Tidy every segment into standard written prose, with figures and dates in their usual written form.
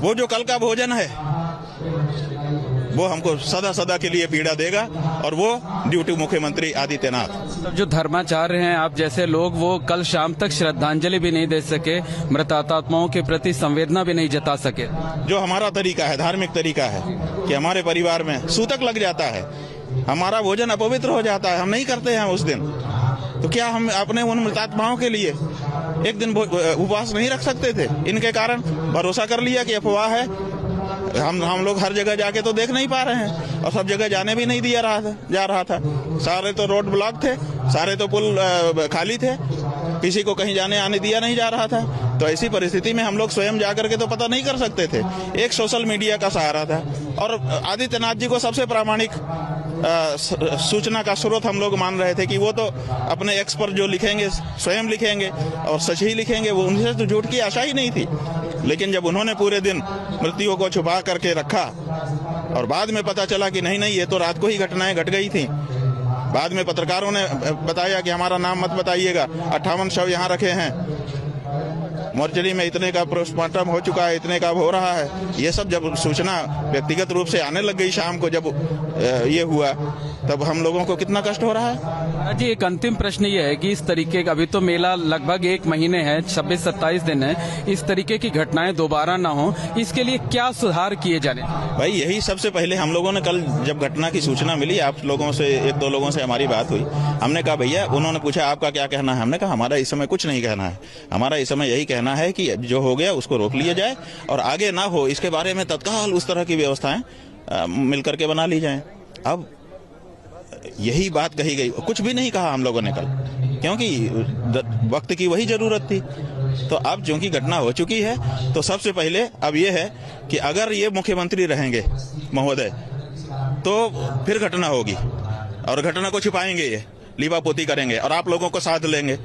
वो जो कल का भोजन है वो हमको सदा सदा के लिए पीड़ा देगा, और वो ड्यूटी मुख्यमंत्री आदित्यनाथ। तब जो धर्माचार्य हैं आप जैसे लोग, वो कल शाम तक श्रद्धांजलि भी नहीं दे सके, मृतात्माओं के प्रति संवेदना भी नहीं जता सके। जो हमारा तरीका है, धार्मिक तरीका है कि हमारे परिवार में सूतक लग जाता है, हमारा भोजन अपवित्र हो जाता है, हम नहीं करते हैं उस दिन, तो क्या हम अपने उन मृतात्माओं के लिए एक दिन उपवास नहीं रख सकते थे? इनके कारण भरोसा कर लिया कि अफवाह है। हम लोग हर जगह जाके तो देख नहीं पा रहे हैं, और सब जगह जाने भी नहीं दिया जा रहा था। सारे तो रोड ब्लॉक थे, सारे तो पुल खाली थे, किसी को कहीं जाने आने दिया नहीं जा रहा था। तो ऐसी परिस्थिति में हम लोग स्वयं जाकर के तो पता नहीं कर सकते थे। एक सोशल मीडिया का सहारा था, और आदित्यनाथ जी को सबसे प्रामाणिक सूचना का स्रोत हम लोग मान रहे थे कि वो तो अपने एक्स पर जो लिखेंगे स्वयं लिखेंगे और सच ही लिखेंगे, वो उनसे तो झूठ की आशा ही नहीं थी। लेकिन जब उन्होंने पूरे दिन मृत्यु को छुपा करके रखा, और बाद में पता चला कि नहीं ये तो रात को ही घटनाएं घट गई थी, बाद में पत्रकारों ने बताया कि हमारा नाम मत बताइएगा, 58 शव यहाँ रखे हैं, मोर्चरी में इतने का पोस्टमार्टम हो चुका है, इतने का हो रहा है। ये सब जब सूचना व्यक्तिगत रूप से आने लग गई शाम को, जब ये हुआ, तब हम लोगों को कितना कष्ट हो रहा है। जी, एक अंतिम प्रश्न ये है कि इस तरीके का, अभी तो मेला लगभग 1 महीने है, 26-27 दिन है, इस तरीके की घटनाएं दोबारा ना हो, इसके लिए क्या सुधार किए जाने? भाई यही सबसे पहले हम लोगों ने, कल जब घटना की सूचना मिली, आप लोगों से 1-2 लोगों से हमारी बात हुई, हमने कहा भैया, उन्होंने पूछा आपका क्या कहना है, हमने कहा हमारा इस समय कुछ नहीं कहना है, हमारा इस समय यही कहना है कि जो हो गया उसको रोक लिया जाए, और आगे ना हो इसके बारे में तत्काल उस तरह की व्यवस्थाएं मिलकर के बना ली जाएं। अब यही बात कही गई, कुछ भी नहीं कहा हम लोगों ने कल, क्योंकि वक्त की वही जरूरत थी। तो अब चूंकि घटना हो चुकी है, तो सबसे पहले अब ये है कि अगर ये मुख्यमंत्री रहेंगे महोदय, तो फिर घटना होगी, और घटना को छिपाएंगे, ये लीपापोती करेंगे, और आप लोगों को साथ लेंगे,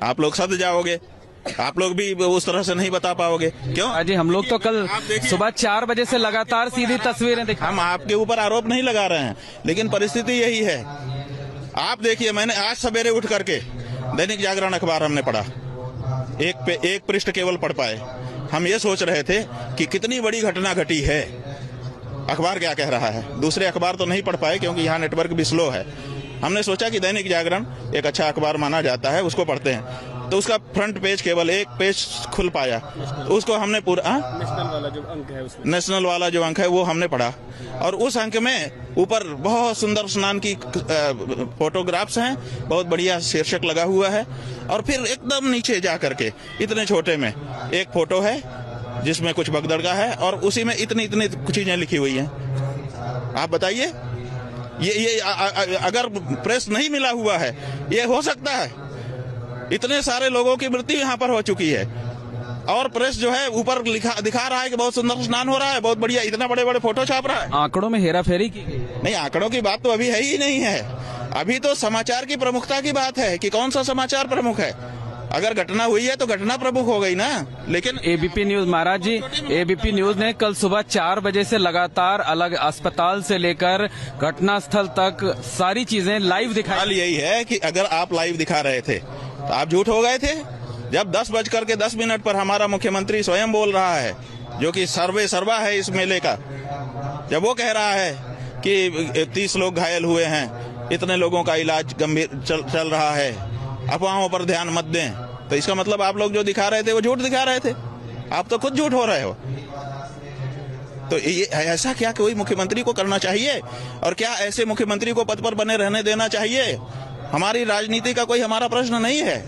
आप लोग सद जाओगे, आप लोग भी उस तरह से नहीं बता पाओगे। क्यों? अजी, हम लोग तो कल सुबह 4 बजे से लगातार सीधी तस्वीरें दिखा। हम आपके ऊपर आरोप नहीं लगा रहे हैं, लेकिन परिस्थिति यही है। आप देखिए, मैंने आज सवेरे उठ करके दैनिक जागरण अखबार हमने पढ़ा, एक पृष्ठ केवल पढ़ पाए। हम ये सोच रहे थे कि कितनी बड़ी घटना घटी है, अखबार क्या कह रहा है। दूसरे अखबार तो नहीं पढ़ पाए क्योंकि यहाँ नेटवर्क भी स्लो है। हमने सोचा कि दैनिक जागरण एक अच्छा अखबार माना जाता है, उसको पढ़ते हैं। तो उसका फ्रंट पेज केवल एक पेज खुल पाया, उसको हमने पूरा नेशनल वाला जो अंक है वो हमने पढ़ा, और उस अंक में ऊपर बहुत सुंदर स्नान की फोटोग्राफ्स हैं, बहुत बढ़िया शीर्षक लगा हुआ है, और फिर एकदम नीचे जा करके इतने छोटे में एक फोटो है जिसमें कुछ भगदड़ है, और उसी में इतनी चीजें लिखी हुई हैं। आप बताइए, ये अगर प्रेस नहीं मिला हुआ है, ये हो सकता है? इतने सारे लोगों की मृत्यु यहाँ पर हो चुकी है, और प्रेस जो है ऊपर दिखा रहा है कि बहुत सुंदर स्नान हो रहा है, बहुत बढ़िया, इतना बड़े बड़े फोटो छाप रहा है। आंकड़ों में हेराफेरी की नहीं, आंकड़ों की बात तो अभी है ही नहीं है। अभी तो समाचार की प्रमुखता की बात है कि कौन सा समाचार प्रमुख है। अगर घटना हुई है तो घटना प्रमुख हो गई ना। लेकिन एबीपी न्यूज, महाराज जी, एबीपी न्यूज ने कल सुबह 4 बजे से लगातार अलग अस्पताल से लेकर घटनास्थल तक सारी चीजें लाइव दिखाई। यही है कि अगर आप लाइव दिखा रहे थे तो आप झूठ हो गए थे। जब 10:10 पर हमारा मुख्यमंत्री स्वयं बोल रहा है, जो कि सर्वे सर्वा है इस मेले का, जब वो कह रहा है कि 30 लोग घायल हुए हैं, इतने लोगों का इलाज गंभीर चल रहा है, अफवाहों पर ध्यान मत दें, तो इसका मतलब आप लोग जो दिखा रहे थे वो झूठ दिखा रहे थे। आप तो खुद झूठ हो रहे हो। तो ये ऐसा क्या कोई मुख्यमंत्री को करना चाहिए? और क्या ऐसे मुख्यमंत्री को पद पर बने रहने देना चाहिए? हमारी राजनीति का कोई हमारा प्रश्न नहीं है,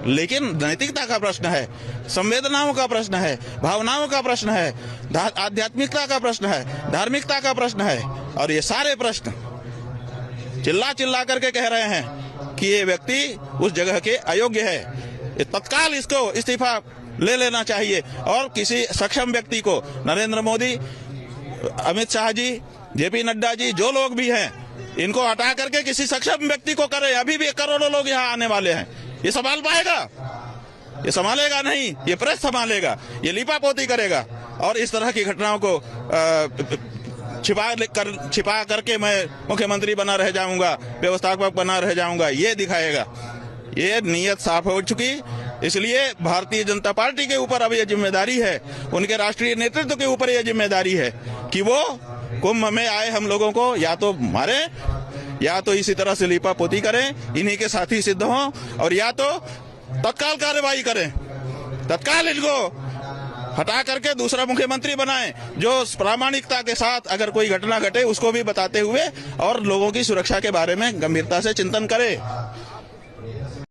लेकिन नैतिकता का प्रश्न है, संवेदनाओं का प्रश्न है, भावनाओं का प्रश्न है, आध्यात्मिकता का प्रश्न है, धार्मिकता का प्रश्न है। और ये सारे प्रश्न चिल्ला करके कह रहे हैं कि ये व्यक्ति उस जगह के अयोग्य है, तत्काल इसको इस्तीफा ले लेना चाहिए, और किसी सक्षम व्यक्ति को, नरेंद्र मोदी, अमित शाह जी, जेपी नड्डा जी, जो लोग भी हैं, इनको हटा करके किसी सक्षम व्यक्ति को करे। अभी भी करोड़ों लोग यहाँ आने वाले हैं, ये संभाल पाएगा? ये संभालेगा नहीं, ये प्रेस संभालेगा, ये लिपापोती करेगा, और इस तरह की घटनाओं को छिपा करके मैं मुख्यमंत्री बना रह जाऊंगा, व्यवस्थापक बना रह जाऊंगा, ये दिखाएगा। ये नीयत साफ हो चुकी, इसलिए भारतीय जनता पार्टी के ऊपर अब यह जिम्मेदारी है, उनके राष्ट्रीय नेतृत्व के ऊपर यह जिम्मेदारी है कि वो कुंभ में आए हम लोगों को या तो मारे या तो इसी तरह से लीपापोती करें, इन्हीं के साथी सिद्ध हों, और या तो तत्काल कार्रवाई करें, तत्काल इनको हटा करके दूसरा मुख्यमंत्री बनाएं जो प्रामाणिकता के साथ अगर कोई घटना घटे उसको भी बताते हुए और लोगों की सुरक्षा के बारे में गंभीरता से चिंतन करे।